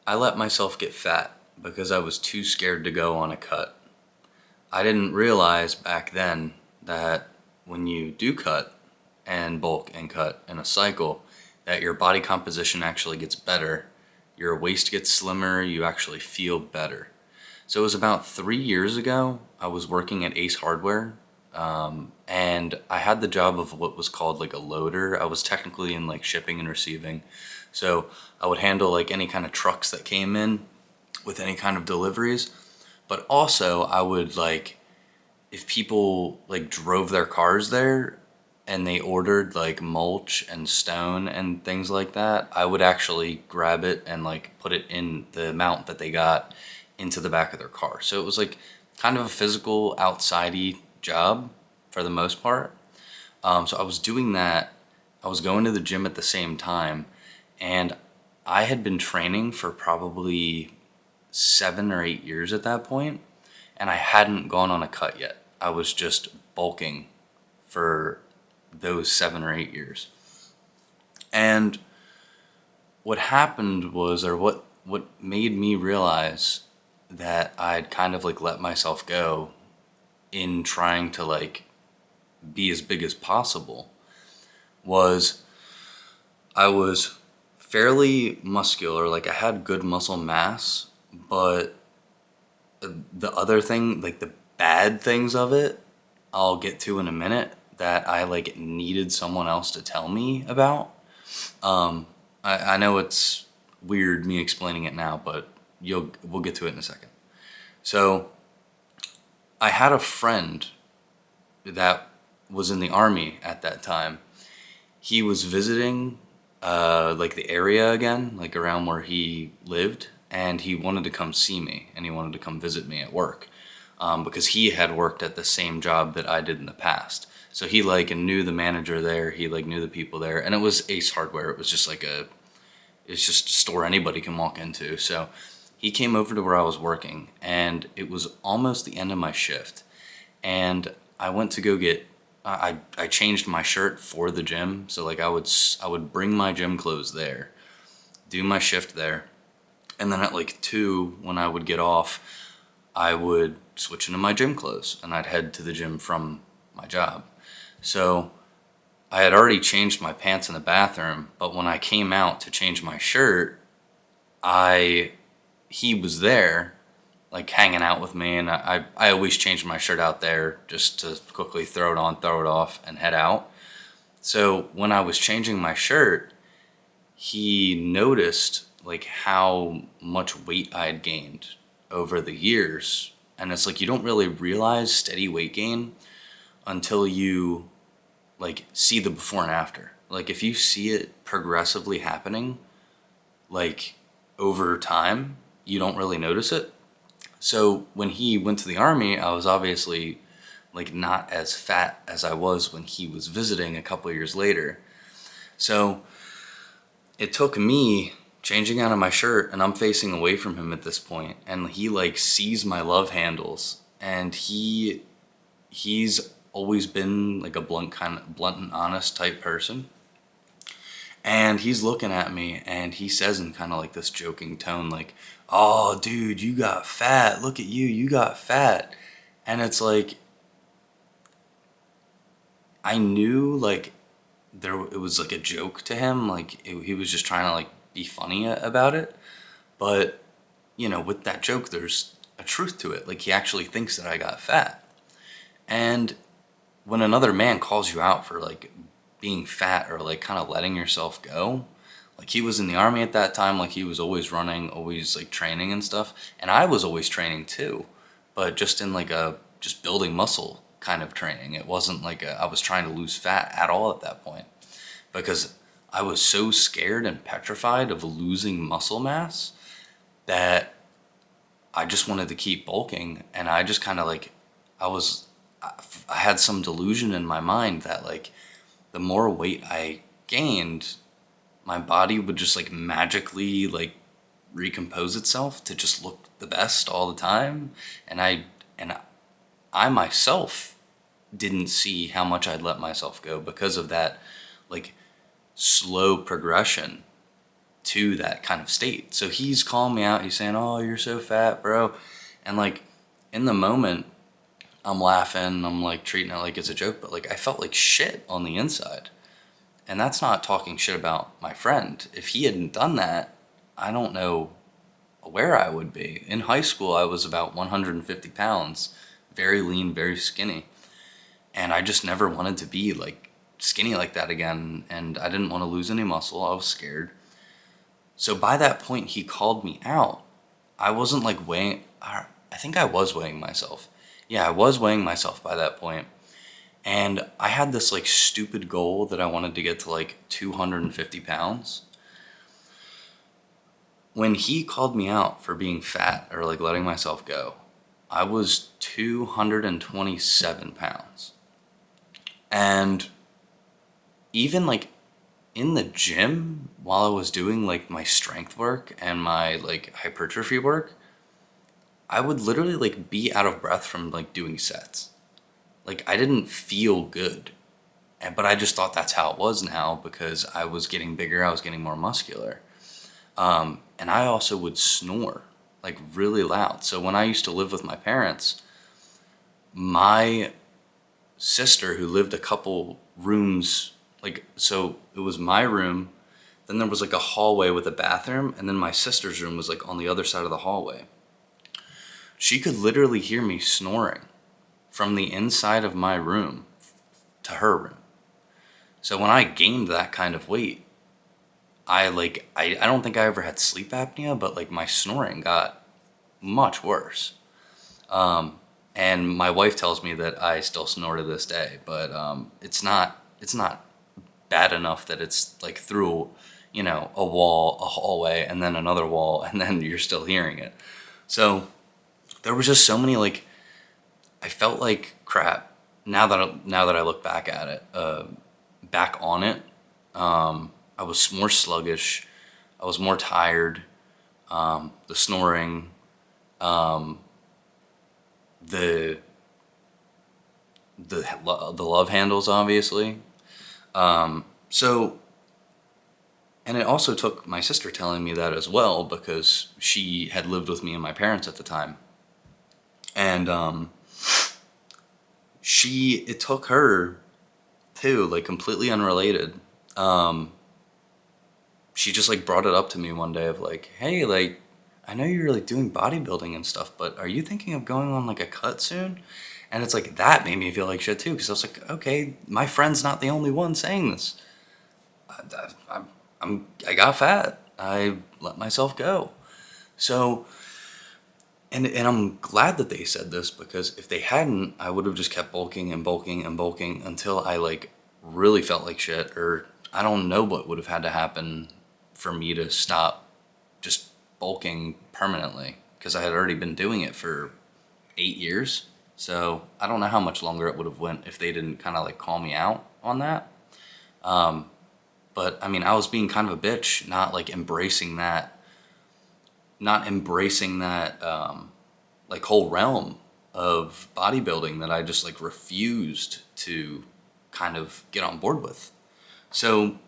I let myself get fat because I was too scared to go on a cut. I didn't realize back then that when you do cut and bulk and cut in a cycle, that your body composition actually gets better. Your waist gets slimmer, you actually feel better. So it was about 3 years ago, I was working at Ace Hardware, and I had the job of what was called like a loader. I was technically in like shipping and receiving. So I would handle like any kind of trucks that came in with any kind of deliveries. But also I would like, if people like drove their cars there and they ordered like mulch and stone and things like that, I would actually grab it and like put it in the amount that they got into the back of their car. So it was like kind of a physical outsidey job for the most part. So I was doing that. I was going to the gym at the same time, and I had been training for probably 7 or 8 years at that point, and I hadn't gone on a cut yet. I was just bulking for those 7 or 8 years. And what happened was, or what made me realize that I'd kind of like let myself go in trying to like be as big as possible was I was fairly muscular, like I had good muscle mass, but the other thing, like the bad things of it, I'll get to in a minute that I like needed someone else to tell me about. I know it's weird me explaining it now, but we'll get to it in a second. So I had a friend that was in the army at that time. He was visiting like the area again, like around where he lived, and he wanted to come see me and he wanted to come visit me at work because he had worked at the same job that I did in the past. So he like knew the manager there. He like knew the people there, and it was Ace Hardware. It was just like it's just a store anybody can walk into. So he came over to where I was working, and it was almost the end of my shift, and I went to go get. I changed my shirt for the gym, so like I would bring my gym clothes there, do my shift there, and then at like 2 when I would get off, I would switch into my gym clothes and I'd head to the gym from my job. So I had already changed my pants in the bathroom, but when I came out to change my shirt, I he was there like hanging out with me, and I always changed my shirt out there just to quickly throw it on, throw it off, and head out. So when I was changing my shirt, he noticed like how much weight I had gained over the years. And it's like you don't really realize steady weight gain until you like see the before and after. Like if you see it progressively happening like over time, you don't really notice it. So when he went to the army, I was obviously like not as fat as I was when he was visiting a couple of years later. So it took me changing out of my shirt, and I'm facing away from him at this point, and he like sees my love handles, and he's always been like a blunt and honest type person. And he's looking at me and he says in kind of like this joking tone, like, "Oh, dude, you got fat. Look at you. You got fat." And it's like, I knew like it was like a joke to him. Like he was just trying to like be funny about it. But, with that joke, there's a truth to it. Like he actually thinks that I got fat. And when another man calls you out for like being fat or like kind of letting yourself go, like he was in the army at that time, like he was always running, always like training and stuff, and I was always training too, but just in like a just building muscle kind of training. It wasn't like I was trying to lose fat at all at that point because I was so scared and petrified of losing muscle mass that I just wanted to keep bulking, and I just kind of like I was I had some delusion in my mind that like the more weight I gained, my body would just like magically like recompose itself to just look the best all the time, and I myself didn't see how much I'd let myself go because of that like slow progression to that kind of state. So he's calling me out. He's saying, "Oh, you're so fat, bro." And like in the moment, I'm laughing. I'm like treating it like it's a joke, but like I felt like shit on the inside. And that's not talking shit about my friend. If he hadn't done that, I don't know where I would be. In high school, I was about 150 pounds, very lean, very skinny. And I just never wanted to be like skinny like that again. And I didn't want to lose any muscle. I was scared. So by that point, he called me out. I wasn't like weighing, I think I was weighing myself. Yeah, I was weighing myself by that point. And I had this like stupid goal that I wanted to get to like 250 pounds. When he called me out for being fat or like letting myself go, I was 227 pounds. And even like in the gym while I was doing like my strength work and my like hypertrophy work, I would literally like be out of breath from like doing sets. Like I didn't feel good. But I just thought that's how it was now because I was getting bigger, I was getting more muscular. And I also would snore like really loud. So when I used to live with my parents, my sister who lived a couple rooms, like, so it was my room, then there was like a hallway with a bathroom, and then my sister's room was like on the other side of the hallway. She could literally hear me snoring from the inside of my room to her room. So when I gained that kind of weight, I don't think I ever had sleep apnea, but like my snoring got much worse. And my wife tells me that I still snore to this day, but it's not bad enough that it's like through, a wall, a hallway, and then another wall, and then you're still hearing it. So there was just so many like, I felt like crap. Now that I look back at it, back on it, I was more sluggish. I was more tired. The snoring, the love handles, obviously. So, and it also took my sister telling me that as well because she had lived with me and my parents at the time, and it took her too, like completely unrelated. She just like brought it up to me one day of like, "Hey, like, I know you're like doing bodybuilding and stuff, but are you thinking of going on like a cut soon?" And it's like, that made me feel like shit too, because I was like, okay, my friend's not the only one saying this. I got fat. I let myself go. So, and I'm glad that they said this, because if they hadn't, I would have just kept bulking and bulking and bulking until I like really felt like shit, or I don't know what would have had to happen for me to stop just bulking permanently, because I had already been doing it for 8 years. So I don't know how much longer it would have went if they didn't kind of like call me out on that. But I mean, I was being kind of a bitch, not embracing that like whole realm of bodybuilding that I just like refused to kind of get on board with. So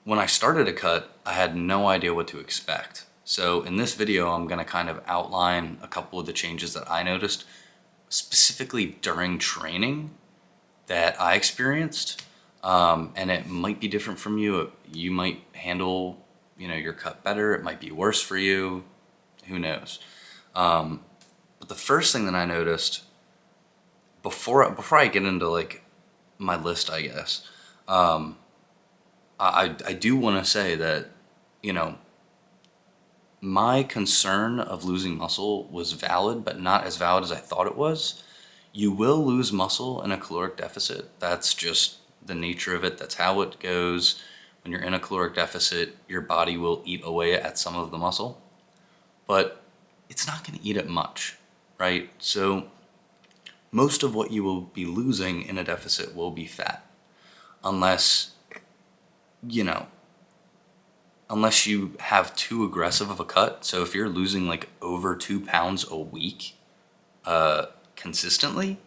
when I started a cut, I had no idea what to expect. So in this video, I'm going to kind of outline a couple of the changes that I noticed specifically during training that I experienced. And it might be different from you. You might handle, your cut better. It might be worse for you. Who knows? But the first thing that I noticed before I get into like my list, I guess, I do want to say that, my concern of losing muscle was valid, but not as valid as I thought it was. You will lose muscle in a caloric deficit. That's just the nature of it. That's how it goes. When you're in a caloric deficit, your body will eat away at some of the muscle, but it's not going to eat it much, right? So most of what you will be losing in a deficit will be fat, unless, unless you have too aggressive of a cut. So if you're losing like over 2 pounds a week consistently,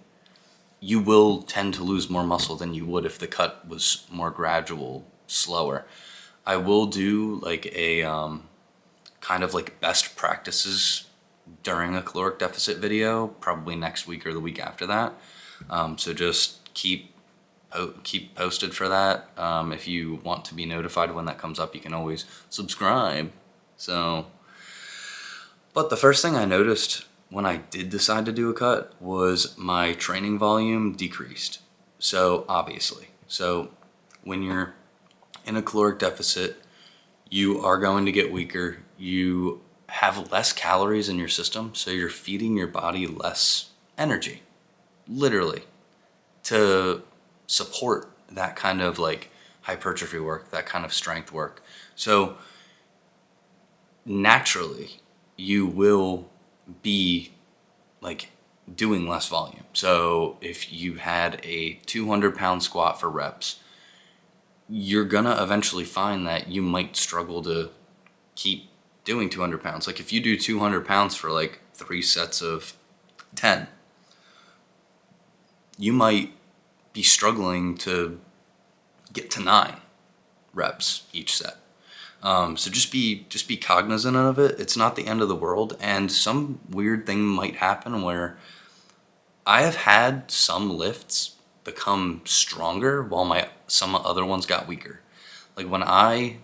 you will tend to lose more muscle than you would if the cut was more gradual, slower. I will do like a kind of like best practices during a caloric deficit video, probably next week or the week after that. So just keep posted for that. If you want to be notified when that comes up, you can always subscribe. So, but the first thing I noticed when I did decide to do a cut was my training volume decreased. So obviously, so when you're in a caloric deficit, you are going to get weaker. You have less calories in your system, so you're feeding your body less energy, literally, to support that kind of like hypertrophy work, that kind of strength work. So naturally, you will be like doing less volume. So if you had a 200-pound squat for reps, you're gonna eventually find that you might struggle to keep doing 200 pounds. Like if you do 200 pounds for like 3 sets of 10, you might be struggling to get to 9 reps each set. So just be cognizant of it. It's not the end of the world, and some weird thing might happen where I have had some lifts become stronger while some other ones got weaker. Like when I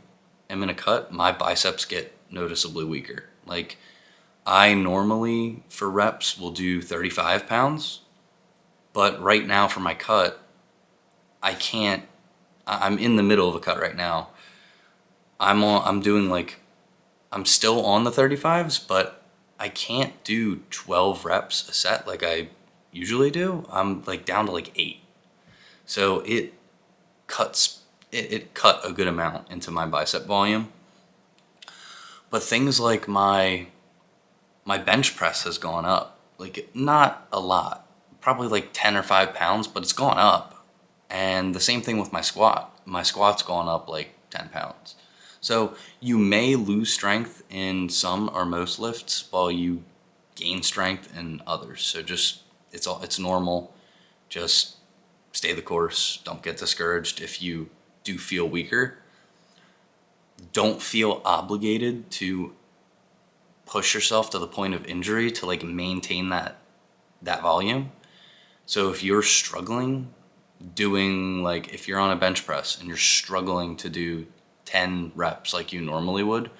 am in a cut, my biceps get noticeably weaker. Like I normally for reps will do 35 pounds, but right now for my cut, I can't. I'm in the middle of a cut right now. I'm doing like, I'm still on the 35s, but I can't do 12 reps a set like I usually do. I'm like down to like 8. So it cut a good amount into my bicep volume. But things like my bench press has gone up. Like not a lot, probably like 10 or 5 pounds, but it's gone up. And the same thing with my squat. My squat's gone up like 10 pounds. So you may lose strength in some or most lifts while you gain strength in others. So just, it's normal. Just stay the course. Don't get discouraged if you do feel weaker. Don't feel obligated to push yourself to the point of injury to like maintain that volume. So if you're struggling doing, like if you're on a bench press and you're struggling to do 10 reps like you normally would,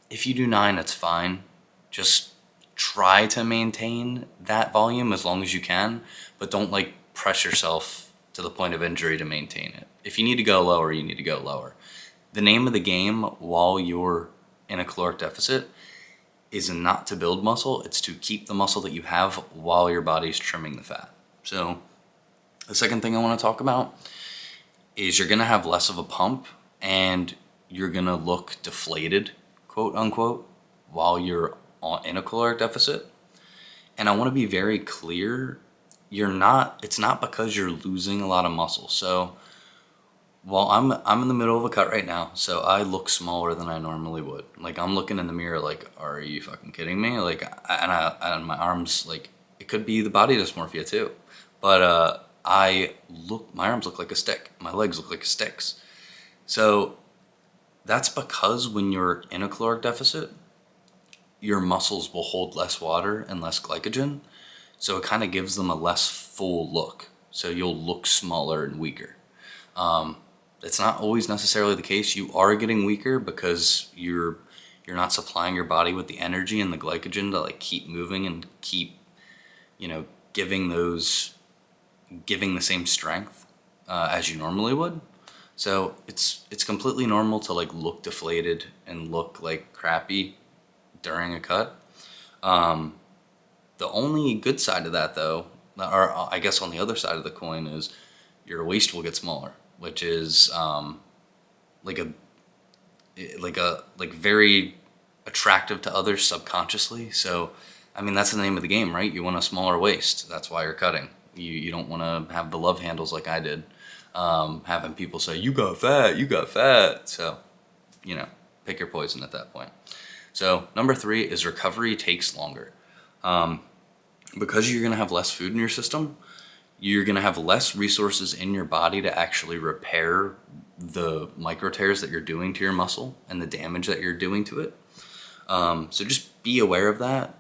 if you do 9, it's fine. Just try to maintain that volume as long as you can, but don't like press yourself to the point of injury to maintain it. If you need to go lower, you need to go lower. The name of the game while you're in a caloric deficit is not to build muscle, it's to keep the muscle that you have while your body's trimming the fat. So the second thing I want to talk about is you're going to have less of a pump and you're going to look deflated, quote unquote, while you're in a caloric deficit. And I want to be very clear, it's not because you're losing a lot of muscle. So while I'm in the middle of a cut right now, so I look smaller than I normally would. Like I'm looking in the mirror like, are you fucking kidding me? Like, and my arms, like, it could be the body dysmorphia too. But my arms look like a stick. My legs look like sticks. So that's because when you're in a caloric deficit, your muscles will hold less water and less glycogen. So it kind of gives them a less full look. So you'll look smaller and weaker. It's not always necessarily the case. You are getting weaker because you're not supplying your body with the energy and the glycogen to like keep moving and keep, giving the same strength as you normally would. So it's completely normal to like look deflated and look like crappy during a cut. The only good side of that though, or I guess on the other side of the coin, is your waist will get smaller, which is very attractive to others subconsciously. So, I mean, that's the name of the game, right? You want a smaller waist. That's why you're cutting. You don't want to have the love handles like I did, having people say, you got fat. So, pick your poison at that point. So number 3 is recovery takes longer. Because you're going to have less food in your system, you're going to have less resources in your body to actually repair the micro tears that you're doing to your muscle and the damage that you're doing to it. So just be aware of that.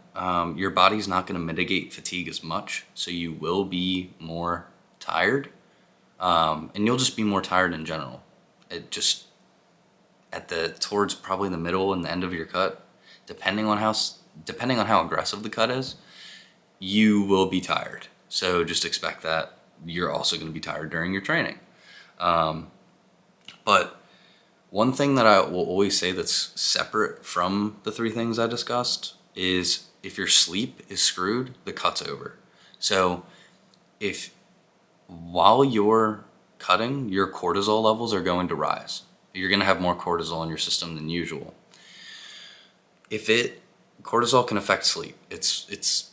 Your body's not going to mitigate fatigue as much, so you will be more tired, and you'll just be more tired in general. It just towards probably the middle and the end of your cut, depending on how aggressive the cut is, you will be tired. So just expect that you're also going to be tired during your training. But one thing that I will always say that's separate from the three things I discussed is if your sleep is screwed, the cut's over. So if while you're cutting, your cortisol levels are going to rise. You're going to have more cortisol in your system than usual. Cortisol can affect sleep. It's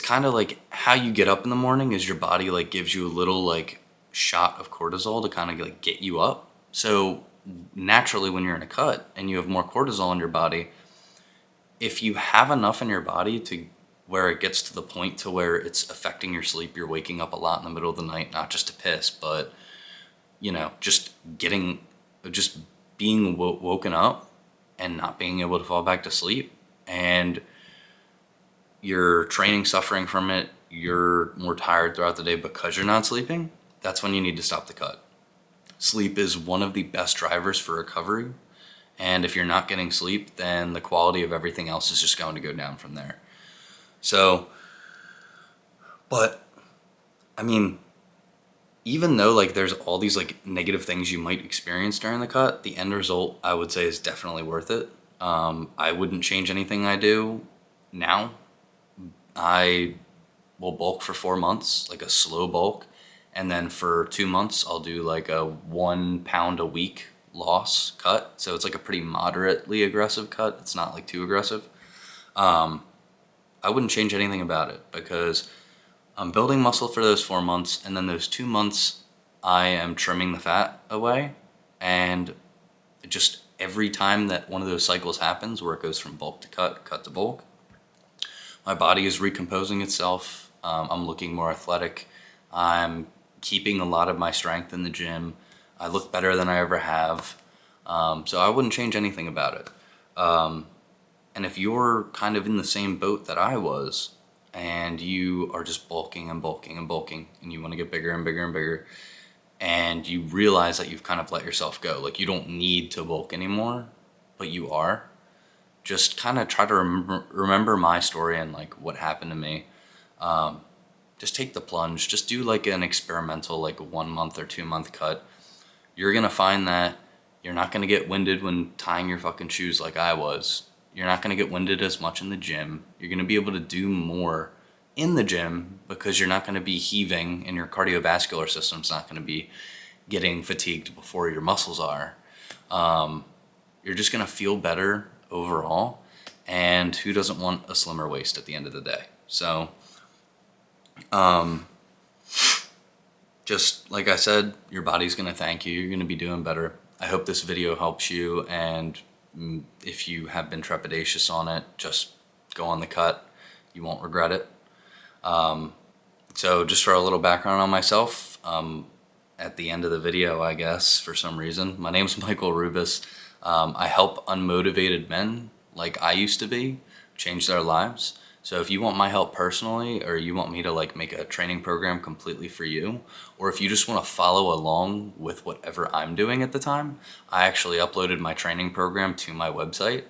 kind of like how you get up in the morning is your body like gives you a little like shot of cortisol to kind of like get you up. So naturally when you're in a cut and you have more cortisol in your body, if you have enough in your body to where it gets to the point to where it's affecting your sleep, you're waking up a lot in the middle of the night, not just to piss, but just being woken up and not being able to fall back to sleep, and your training suffering from it, you're more tired throughout the day because you're not sleeping, that's when you need to stop the cut. Sleep is one of the best drivers for recovery. And if you're not getting sleep, then the quality of everything else is just going to go down from there. So, but, I mean, even though like there's all these like negative things you might experience during the cut, the end result I would say is definitely worth it. I wouldn't change anything I do now. I will bulk for 4 months, like a slow bulk. And then for 2 months, I'll do like a 1 pound a week loss cut. So it's like a pretty moderately aggressive cut. It's not like too aggressive. I wouldn't change anything about it because I'm building muscle for those 4 months. And then those 2 months, I am trimming the fat away. And just every time that one of those cycles happens where it goes from bulk to cut to bulk, my body is recomposing itself. I'm looking more athletic. I'm keeping a lot of my strength in the gym. I look better than I ever have. So I wouldn't change anything about it. And if you're kind of in the same boat that I was, and you are just bulking and bulking and bulking, and you want to get bigger and bigger and bigger, and you realize that you've kind of let yourself go, like you don't need to bulk anymore, but you are, just kind of try to remember my story and like what happened to me. Just take the plunge. Just do like an experimental, like 1 month or 2 month cut. You're going to find that you're not going to get winded when tying your fucking shoes like I was. You're not going to get winded as much in the gym. You're going to be able to do more in the gym because you're not going to be heaving and your cardiovascular system's not going to be getting fatigued before your muscles are. You're just going to feel better overall. And who doesn't want a slimmer waist at the end of the day? So, just like I said, your body's going to thank you. You're going to be doing better. I hope this video helps you, and if you have been trepidatious on it, just go on the cut. You won't regret it. So just for a little background on myself, at the end of the video, I guess, for some reason, my name's Michael Rubis. I help unmotivated men like I used to be change their lives. So if you want my help personally, or you want me to like make a training program completely for you, or if you just want to follow along with whatever I'm doing at the time, I actually uploaded my training program to my website.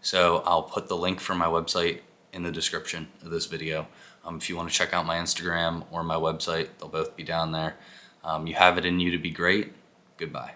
So I'll put the link for my website in the description of this video. If you want to check out my Instagram or my website, they'll both be down there. You have it in you to be great. Goodbye.